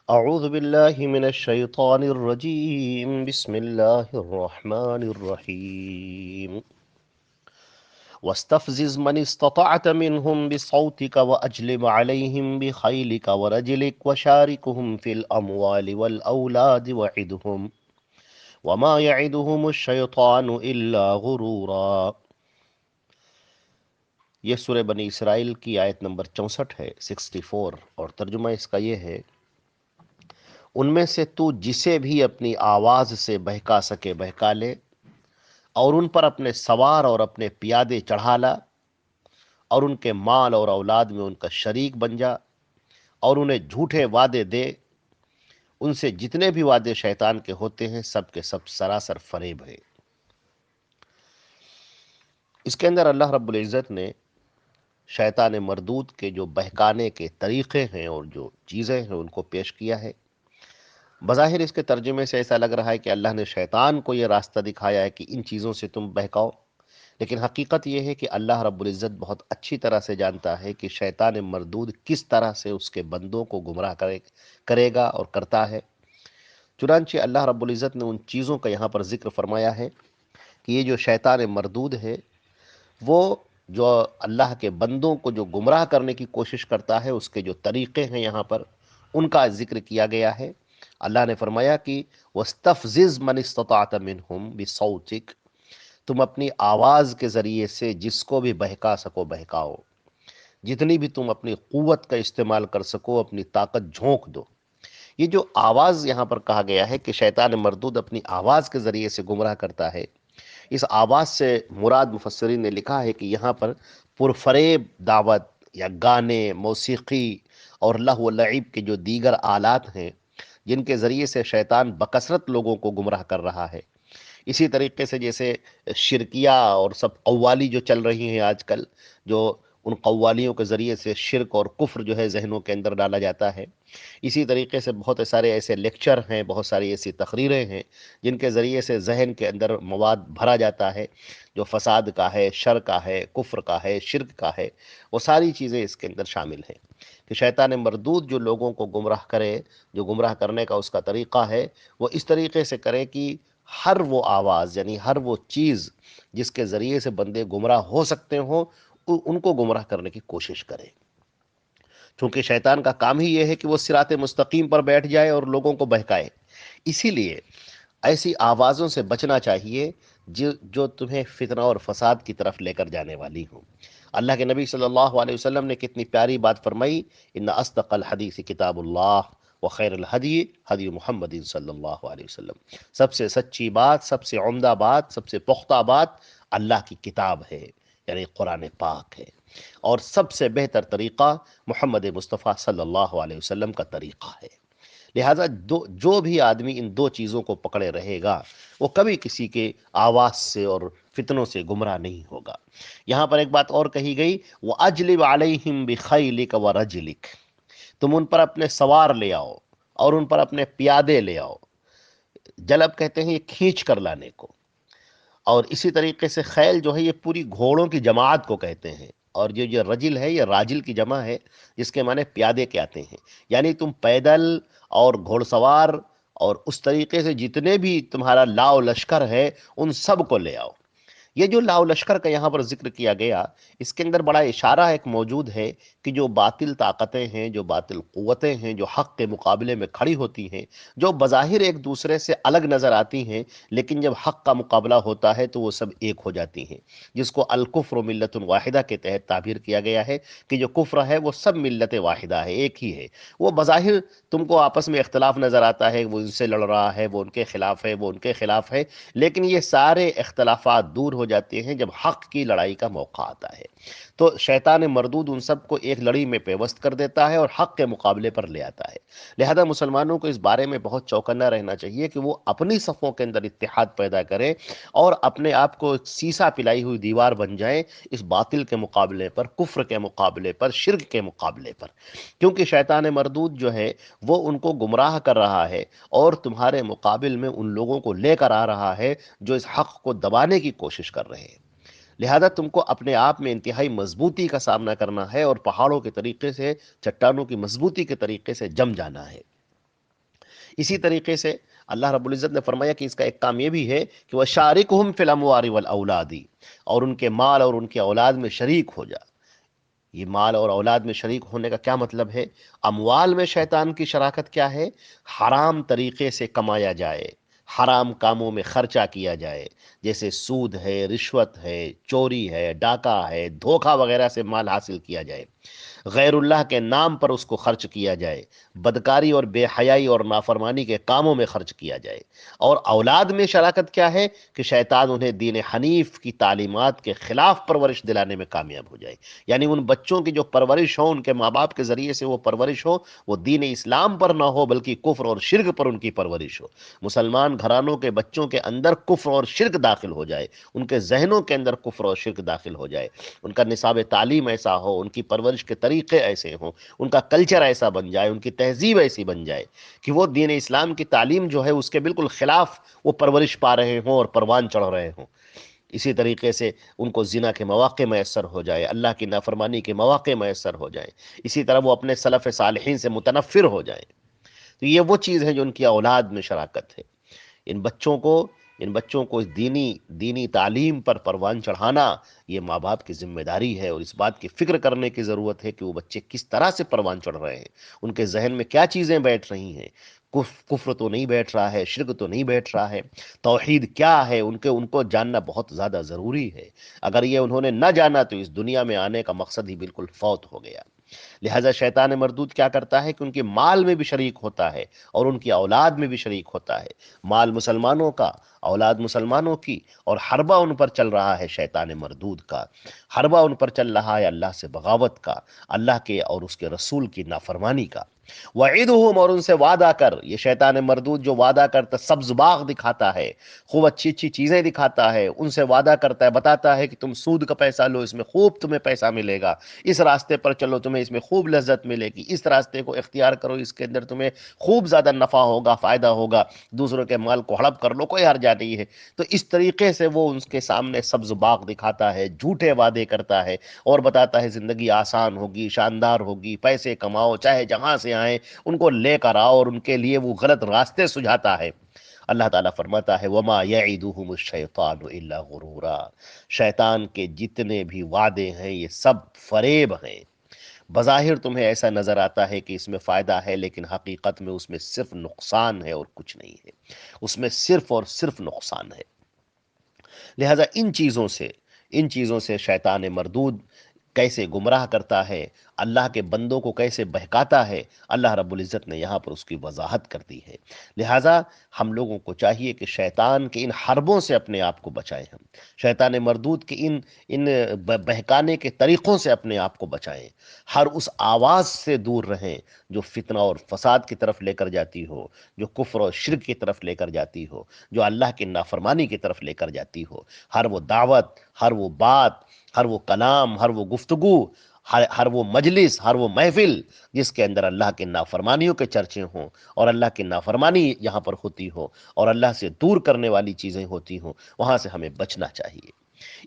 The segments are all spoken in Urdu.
اعوذ باللہ من الشیطان الرجیم، بسم اللہ الرحمن الرحیم۔ واستفزز من استطعت منهم بصوتك واجلب عليهم بخيلك ورجلك وشاركهم في الاموال والاولاد وعدهم وما يعدهم الشیطان الا غرورا۔ یہ سورہ بنی اسرائیل کی آیت نمبر 64 ہے، 64، اور ترجمہ اس کا یہ ہے: ان میں سے تو جسے بھی اپنی آواز سے بہکا سکے بہکا لے، اور ان پر اپنے سوار اور اپنے پیادے چڑھا لا، اور ان کے مال اور اولاد میں ان کا شریک بن جا، اور انہیں جھوٹے وعدے دے۔ ان سے جتنے بھی وعدے شیطان کے ہوتے ہیں سب کے سب سراسر فریب ہے۔ اس کے اندر اللہ رب العزت نے شیطان مردود کے جو بہکانے کے طریقے ہیں اور جو چیزیں ہیں ان کو پیش کیا ہے۔ بظاہر اس کے ترجمے سے ایسا لگ رہا ہے کہ اللہ نے شیطان کو یہ راستہ دکھایا ہے کہ ان چیزوں سے تم بہکاؤ، لیکن حقیقت یہ ہے کہ اللہ رب العزت بہت اچھی طرح سے جانتا ہے کہ شیطان مردود کس طرح سے اس کے بندوں کو گمراہ کرے گا اور کرتا ہے۔ چنانچہ اللہ رب العزت نے ان چیزوں کا یہاں پر ذکر فرمایا ہے کہ یہ جو شیطان مردود ہے وہ جو اللہ کے بندوں کو جو گمراہ کرنے کی کوشش کرتا ہے، اس کے جو طریقے ہیں یہاں پر ان کا ذکر کیا گیا ہے۔ اللہ نے فرمایا کہ وَاسْتَفْزِزْ مَنِ اسْتَطَعْتَ مِنْهُمْ بِصَوْتِكَ، تم اپنی آواز کے ذریعے سے جس کو بھی بہکا سکو بہکاؤ، جتنی بھی تم اپنی قوت کا استعمال کر سکو اپنی طاقت جھونک دو۔ یہ جو آواز یہاں پر کہا گیا ہے کہ شیطان مردود اپنی آواز کے ذریعے سے گمراہ کرتا ہے، اس آواز سے مراد مفسرین نے لکھا ہے کہ یہاں پر پرفریب دعوت یا گانے، موسیقی اور لہو و لعب کے جو دیگر آلات ہیں جن کے ذریعے سے شیطان بکثرت لوگوں کو گمراہ کر رہا ہے۔ اسی طریقے سے جیسے شرکیہ اور سب قوالی جو چل رہی ہیں آج کل، جو ان قوالیوں کے ذریعے سے شرک اور کفر جو ہے ذہنوں کے اندر ڈالا جاتا ہے۔ اسی طریقے سے بہت سارے ایسے لیکچر ہیں، بہت ساری ایسی تقریریں ہیں جن کے ذریعے سے ذہن کے اندر مواد بھرا جاتا ہے جو فساد کا ہے، شر کا ہے، کفر کا ہے، شرک کا ہے۔ وہ ساری چیزیں اس کے اندر شامل ہیں کہ شیطان مردود جو لوگوں کو گمراہ کرے، جو گمراہ کرنے کا اس کا طریقہ ہے، وہ اس طریقے سے کرے کہ ہر وہ آواز، یعنی ہر وہ چیز جس کے ذریعے سے بندے گمراہ ہو سکتے ہوں، ان کو گمراہ کرنے کی کوشش کرے۔ چونکہ شیطان کا کام ہی یہ ہے کہ وہ صراط مستقیم پر بیٹھ جائے اور لوگوں کو بہکائے۔ اسی لیے ایسی آوازوں سے بچنا چاہیے جو تمہیں فتنہ اور فساد کی طرف لے کر جانے والی ہوں۔ اللہ کے نبی صلی اللہ علیہ وسلم نے کتنی پیاری بات فرمائی: ان اصدق الحدیث کتاب اللہ وخیر الہدی ہدی محمد صلی اللہ علیہ وسلم۔ سب سے سچی بات، سب سے عمدہ بات، سب سے پختہ بات اللہ کی کتاب ہے، یعنی قرآن پاک ہے، اور سب سے بہتر طریقہ محمد مصطفیٰ صلی اللہ علیہ وسلم کا طریقہ ہے۔ لہٰذا جو بھی آدمی ان دو چیزوں کو پکڑے رہے گا وہ کبھی کسی کے آواز سے اور فتنوں سے گمراہ نہیں ہوگا۔ یہاں پر ایک بات اور کہی گئی: وَأَجْلِبْ عَلَيْهِمْ بِخَيْلِكَ وَرَجْلِكَ، تم ان پر اپنے سوار لے آؤ اور ان پر اپنے پیادے لے آؤ۔ جلب کہتے ہیں یہ کھینچ کر لانے کو، اور اسی طریقے سے خیل جو ہے یہ پوری گھوڑوں کی جماعت کو کہتے ہیں، اور جو رجل ہے یہ راجل کی جمع ہے جس کے معنی پیادے کے آتے ہیں، یعنی تم پیدل اور گھوڑ سوار اور اس طریقے سے جتنے بھی تمہارا لاؤ لشکر ہے ان سب کو لے آؤ۔ یہ جو لاؤ لشکر کا یہاں پر ذکر کیا گیا، اس کے اندر بڑا اشارہ ایک موجود ہے کہ جو باطل طاقتیں ہیں، جو باطل قوتیں ہیں، جو حق کے مقابلے میں کھڑی ہوتی ہیں، جو بظاہر ایک دوسرے سے الگ نظر آتی ہیں، لیکن جب حق کا مقابلہ ہوتا ہے تو وہ سب ایک ہو جاتی ہیں، جس کو الکفر ملت واحدہ کے تحت تعبیر کیا گیا ہے کہ جو کفر ہے وہ سب ملت واحدہ ہے، ایک ہی ہے۔ وہ بظاہر تم کو آپس میں اختلاف نظر آتا ہے، وہ ان سے لڑ رہا ہے، وہ ان کے خلاف ہے، وہ ان کے خلاف ہے، لیکن یہ سارے اختلافات دور ہو جاتے ہیں جب حق کی لڑائی کا موقع آتا ہے۔ تو شیطان مردود ان سب کو ایک لڑی میں پیوست کر دیتا ہے اور حق کے مقابلے پر لے آتا ہے۔ لہذا مسلمانوں کو اس بارے میں بہت چوکنا رہنا چاہیے کہ وہ اپنی صفوں کے اندر اتحاد پیدا کریں اور اپنے آپ کو ایک سیسا پلائی ہوئی دیوار بن جائیں اس باطل کے مقابلے پر، کفر کے مقابلے پر، شرک کے مقابلے پر، کیونکہ شیطان مردود جو ہے وہ ان کو گمراہ کر رہا ہے اور تمہارے مقابل میں ان لوگوں کو لے کر آ رہا ہے جو اس حق کو دبانے کی کوشش کر رہے ہیں۔ لہذا تم کو اپنے آپ میں انتہائی مضبوطی کا سامنا کرنا ہے اور پہاڑوں کے طریقے سے، چٹانوں کی مضبوطی کے طریقے سے جم جانا ہے۔ اسی طریقے سے اللہ رب العزت نے فرمایا کہ اس کا ایک کام یہ بھی ہے کہ وَشَارِكْهُمْ فِي الْأَمْوَالِ وَالْأَوْلَادِ، اور ان کے مال اور ان کے اولاد میں شریک ہو جا۔ یہ مال اور اولاد میں شریک ہونے کا کیا مطلب ہے؟ اموال میں شیطان کی شراکت کیا ہے؟ حرام طریقے سے کمایا جائے، حرام کاموں میں خرچہ کیا جائے، جیسے سود ہے، رشوت ہے، چوری ہے، ڈاکہ ہے، دھوکہ وغیرہ سے مال حاصل کیا جائے، غیر اللہ کے نام پر اس کو خرچ کیا جائے، بدکاری اور بے حیائی اور نافرمانی کے کاموں میں خرچ کیا جائے۔ اور اولاد میں شراکت کیا ہے؟ کہ شیطان انہیں دین حنیف کی تعلیمات کے خلاف پرورش دلانے میں کامیاب ہو جائے، یعنی ان بچوں کی جو پرورش ہو، ان کے ماں باپ کے ذریعے سے وہ پرورش ہو، وہ دین اسلام پر نہ ہو بلکہ کفر اور شرک پر ان کی پرورش ہو۔ مسلمان گھرانوں کے بچوں کے اندر کفر اور شرک داخل ہو جائے، ان کے ذہنوں کے اندر کفر اور شرک داخل ہو جائے، ان کا نصاب تعلیم ایسا ہو، ان کی پرورش کے طریقے ایسے ہوں، ان کا کلچر ایسا بن جائے، ان کی تہذیب ایسی بن جائے کہ وہ دین اسلام کی تعلیم جو ہے اس کے بالکل خلاف وہ پرورش پا رہے ہوں اور پروان چڑھ رہے ہوں۔ اسی طریقے سے ان کو زنا کے مواقع میسر ہو جائے، اللہ کی نافرمانی کے مواقع میسر ہو جائیں، اسی طرح وہ اپنے سلف صالحین سے متنفر ہو جائیں۔ تو یہ وہ چیز ہے جو ان کی اولاد میں شراکت ہے۔ ان بچوں کو ان بچوں کو اس دینی تعلیم پر پروان چڑھانا یہ ماں باپ کی ذمہ داری ہے، اور اس بات کی فکر کرنے کی ضرورت ہے کہ وہ بچے کس طرح سے پروان چڑھ رہے ہیں، ان کے ذہن میں کیا چیزیں بیٹھ رہی ہیں۔ کفر تو نہیں بیٹھ رہا ہے، شرک تو نہیں بیٹھ رہا ہے، توحید کیا ہے ان کو جاننا بہت زیادہ ضروری ہے۔ اگر یہ انہوں نے نہ جانا تو اس دنیا میں آنے کا مقصد ہی بالکل فوت ہو گیا۔ لہذا شیطان مردود کیا کرتا ہے کہ ان کے مال میں بھی شریک ہوتا ہے اور ان کی اولاد میں بھی شریک ہوتا ہے۔ مال مسلمانوں کا، اولاد مسلمانوں کی، اور حربہ ان پر چل رہا ہے شیطان مردود کا۔ حربہ ان پر چل رہا ہے اللہ سے بغاوت کا، اللہ کے اور اس کے رسول کی نافرمانی کا۔ وعیدہم، اور ان سے وعدہ کر، یہ شیطان مردود جو وعدہ کرتا سبز باغ دکھاتا ہے، خوب اچھی اچھی چیزیں دکھاتا ہے، ان سے وعدہ کرتا ہے، بتاتا ہے کہ تم سود کا پیسہ لو، اس میں خوب تمہیں پیسہ ملے گا، اس راستے پر چلو تمہیں اس میں خوب لذت ملے گی، اس راستے کو اختیار کرو، اس کے اندر تمہیں خوب زیادہ نفع ہوگا، فائدہ ہوگا، دوسروں کے مال کو ہڑپ کر لو، کوئی حرج نہیں ہے۔ تو اس طریقے سے وہ ان کے سامنے سبز باغ دکھاتا ہے، جھوٹے وعدے کرتا ہے، اور بتاتا ہے زندگی آسان ہوگی، شاندار ہوگی، پیسے کماؤ چاہے جہاں سے آئیں، ان کو لے کر آؤ، اور ان کے لیے وہ غلط راستے سجھاتا ہے۔ اللہ تعالیٰ فرماتا ہے وَمَا يَعِدُهُمُ الشَّيْطَانُ إِلَّا غُرُورًا، شیطان کے جتنے بھی وعدے ہیں یہ سب فریب ہیں۔ بظاہر تمہیں ایسا نظر آتا ہے کہ اس میں فائدہ ہے، لیکن حقیقت میں اس میں صرف نقصان ہے اور کچھ نہیں ہے، اس میں صرف اور صرف نقصان ہے۔ لہذا ان چیزوں سے شیطان مردود کیسے گمراہ کرتا ہے، اللہ کے بندوں کو کیسے بہکاتا ہے، اللہ رب العزت نے یہاں پر اس کی وضاحت کر دی ہے۔ لہذا ہم لوگوں کو چاہیے کہ شیطان کے ان حربوں سے اپنے آپ کو بچائیں، ہم شیطان مردود کے ان بہکانے کے طریقوں سے اپنے آپ کو بچائیں، ہر اس آواز سے دور رہیں جو فتنہ اور فساد کی طرف لے کر جاتی ہو، جو کفر اور شرک کی طرف لے کر جاتی ہو، جو اللہ کی نافرمانی کی طرف لے کر جاتی ہو۔ ہر وہ دعوت، ہر وہ بات، ہر وہ کلام، ہر وہ گفتگو، ہر وہ مجلس، ہر وہ محفل جس کے اندر اللہ کے نافرمانیوں کے چرچے ہوں، اور اللہ کی نافرمانی یہاں پر ہوتی ہو، اور اللہ سے دور کرنے والی چیزیں ہوتی ہوں، وہاں سے ہمیں بچنا چاہیے۔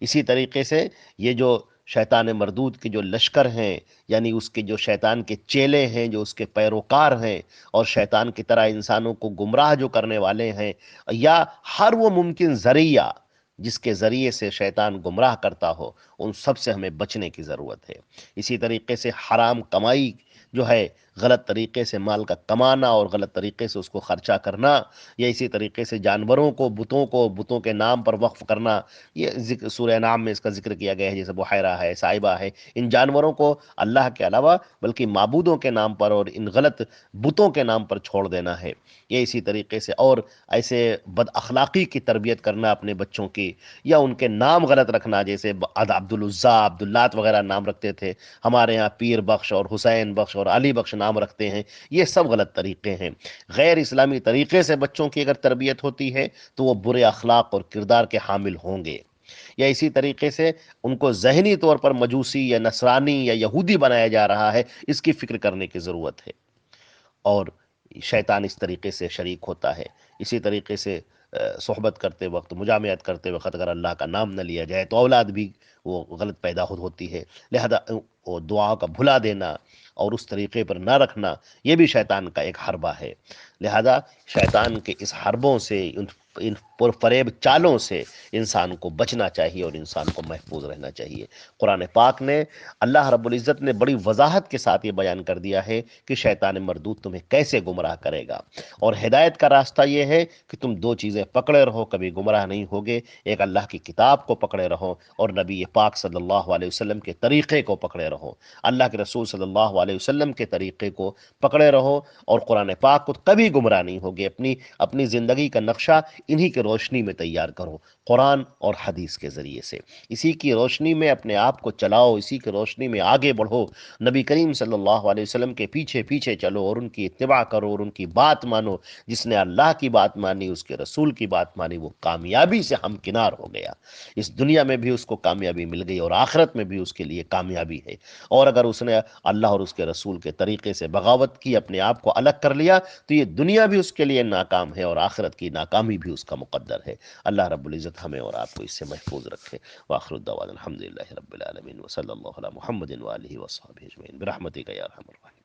اسی طریقے سے یہ جو شیطان مردود کے جو لشکر ہیں، یعنی اس کے جو شیطان کے چیلے ہیں، جو اس کے پیروکار ہیں، اور شیطان کی طرح انسانوں کو گمراہ جو کرنے والے ہیں، یا ہر وہ ممکن ذریعہ جس کے ذریعے سے شیطان گمراہ کرتا ہو، ان سب سے ہمیں بچنے کی ضرورت ہے۔ اسی طریقے سے حرام کمائی جو ہے، غلط طریقے سے مال کا کمانا اور غلط طریقے سے اس کو خرچہ کرنا، یا اسی طریقے سے جانوروں کو بتوں کے نام پر وقف کرنا، یہ سورہ نام میں اس کا ذکر کیا گیا ہے، جیسے بحیرہ ہے، صائبہ ہے، ان جانوروں کو اللہ کے علاوہ بلکہ معبودوں کے نام پر اور ان غلط بتوں کے نام پر چھوڑ دینا ہے۔ یہ اسی طریقے سے اور ایسے بد اخلاقی کی تربیت کرنا اپنے بچوں کی، یا ان کے نام غلط رکھنا، جیسے عبد العزیٰ، عبد اللات وغیرہ نام رکھتے تھے، ہمارے ہاں پیر بخش اور حسین بخش اور علی بخش نام رکھتے ہیں، یہ سب غلط طریقے ہیں۔ غیر اسلامی طریقے سے بچوں کی اگر تربیت ہوتی ہے تو وہ برے اخلاق اور کردار کے حامل ہوں گے۔ یا اسی طریقے سے ان کو ذہنی طور پر مجوسی یا نصرانی یا یہودی بنایا جا رہا ہے، اس کی فکر کرنے کی ضرورت ہے۔ اور شیطان اس طریقے سے شریک ہوتا ہے۔ اسی طریقے سے صحبت کرتے وقت، مجامعت کرتے وقت اگر اللہ کا نام نہ لیا جائے تو اولاد بھی وہ غلط پیدا ہوتی ہے۔ لہذا وہ دعا کا بھلا دینا اور اس طریقے پر نہ رکھنا، یہ بھی شیطان کا ایک حربہ ہے۔ لہذا شیطان کے اس حربوں سے، ان پرفریب چالوں سے انسان کو بچنا چاہیے اور انسان کو محفوظ رہنا چاہیے۔ قرآن پاک نے، اللہ رب العزت نے بڑی وضاحت کے ساتھ یہ بیان کر دیا ہے کہ شیطان مردود تمہیں کیسے گمراہ کرے گا، اور ہدایت کا راستہ یہ ہے کہ تم دو چیزیں پکڑے رہو، کبھی گمراہ نہیں ہوگے۔ ایک اللہ کی کتاب کو پکڑے رہو اور نبی پاک صلی اللہ علیہ وسلم کے طریقے کو پکڑے رہو، اللہ کے رسول صلی اللہ علیہ وسلم کے طریقے کو پکڑے رہو، اور قرآن پاک کو کبھی گمراہ نہیں ہوگے۔ اپنی زندگی کا نقشہ انہی کے روشنی میں تیار کرو، قرآن اور حدیث کے ذریعے سے، اسی کی روشنی میں اپنے آپ کو چلاؤ، اسی کی روشنی میں آگے بڑھو، نبی کریم صلی اللہ علیہ وسلم کے پیچھے پیچھے چلو اور ان کی اتباع کرو اور ان کی بات مانو۔ جس نے اللہ کی بات مانی، اس کے رسول کی بات مانی، وہ کامیابی سے ہمکنار ہو گیا۔ اس دنیا میں بھی اس کو کامیابی مل گئی اور آخرت میں بھی اس کے لیے کامیابی ہے۔ اور اگر اس نے اللہ اور اس کے رسول کے طریقے سے بغاوت کی، اپنے آپ کو الگ کر لیا، تو یہ دنیا بھی اس کے لیے ناکام ہے اور آخرت کی ناکامی بھی اس کا مقدر ہے۔ اللہ رب العزت ہمیں اور آپ کو اس سے محفوظ رکھے۔ وآخر الدعوانا الحمدللہ رب العالمین، وصلی اللہ علی محمد وآلہ وصحبہ اجمعین برحمتک یا ارحم الراحمین۔